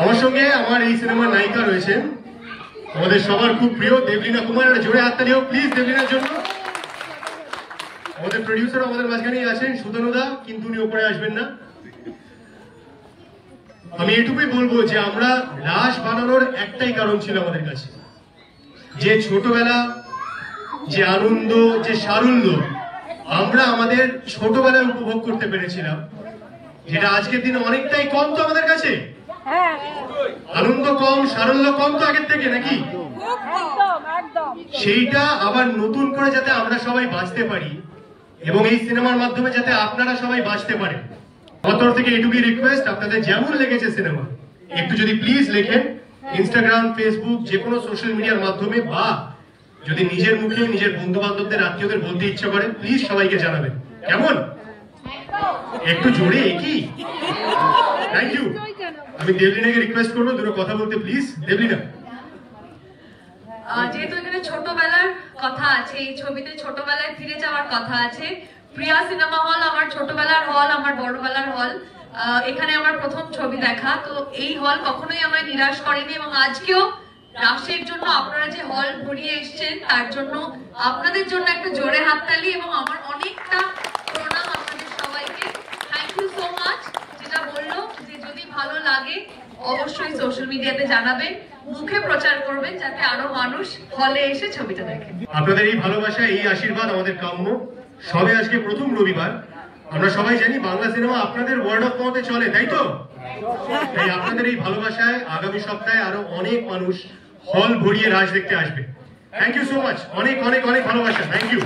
আমার সঙ্গে আমার এই সিনেমার নায়িকা রয়েছেন আমাদের সবার খুব প্রিয় দেবলীনা কুমার। জোরে হাততালি হোক প্লিজ দেবলীনার জন্য। আমাদের প্রডিউসার আমাদের মাঝখানেই আছেন সুতনুদা, কিন্তু উনি উপরে আসবেন না। আমি এটুকুই বলবো যে আমরা রাস বানানোর একটাই কারণ ছিল আমাদের কাছে, যে ছোটবেলা, যে আনন্দ, যে সারল্য আমরা আমাদের ছোটবেলায় উপভোগ করতে পেরেছিলাম, যেটা আজকের দিনে অনেকটাই কম তো আমাদের কাছে। আনন্দ কম, সারল্য কম তো আগের থেকে, নাকি? সেইটা আবার নতুন করে যাতে আমরা সবাই বাঁচতে পারি এবং এই সিনেমার মাধ্যমে যাতে আপনারা সবাই বাঁচতে পারেন, আমার তরফ থেকে এটুকুই রিকোয়েস্ট, আপনাদের যেমন লেগেছে সিনেমা একটু যদি প্লিজ লেখেন ইনস্টাগ্রাম, ফেসবুক, যে কোনো সোশ্যাল মিডিয়ার মাধ্যমে, বা যদি নিজের মুখে নিজের বন্ধু বান্ধবদের, আত্মীয়দের বলতে ইচ্ছা করেন, প্লিজ সবাইকে জানাবেন। কেমন? একটু জোরে কি? Thank you. আমি দেবলীনাকে রিকোয়েস্ট করবো দুটো কথা বলতে, প্লিজ দেবলীনা। যেহেতু এখানে ছোটবেলার কথা আছে, এই ছবিতে ছোটবেলায় ফিরে যাওয়ার কথা আছে। প্রিয়া সিনেমা হল আমার ছোটবেলার হল, আমার বড়বেলার হল। এখানে আমার প্রথম ছবি দেখা, তো এই হল কখনোই আমায় নিরাশ করেনি এবং আজকেও রাসের জন্য আপনারা যে হল ভরিয়ে এসছেন তার জন্য আপনাদের জন্য একটা জোরে হাততালি এবং আমার অনেকটা প্রণাম আপনাদের সবাইকে। Thank you so much. যেটা বললো যে যদি ভালো লাগে অবশ্যই সোশ্যাল মিডিয়াতে জানাবেন, মুখে প্রচার করবেন, যাতে আরো মানুষ হলে এসে ছবিটা দেখে। আপনাদের এই ভালোবাসা, এই আশীর্বাদ আমাদের কাম্য। সবে আজকে প্রথম রবিবার, আমরা সবাই জানি বাংলা সিনেমা আপনাদের ওয়ার্ড অফ মাউথে চলে, তাই তো? তাই আপনাদের এই ভালোবাসায় আগামী সপ্তাহে আরো অনেক মানুষ হল ভরিয়ে রাজ দেখতে আসবে। Thank you so much. অনেক অনেক অনেক ভালোবাসা। Thank you.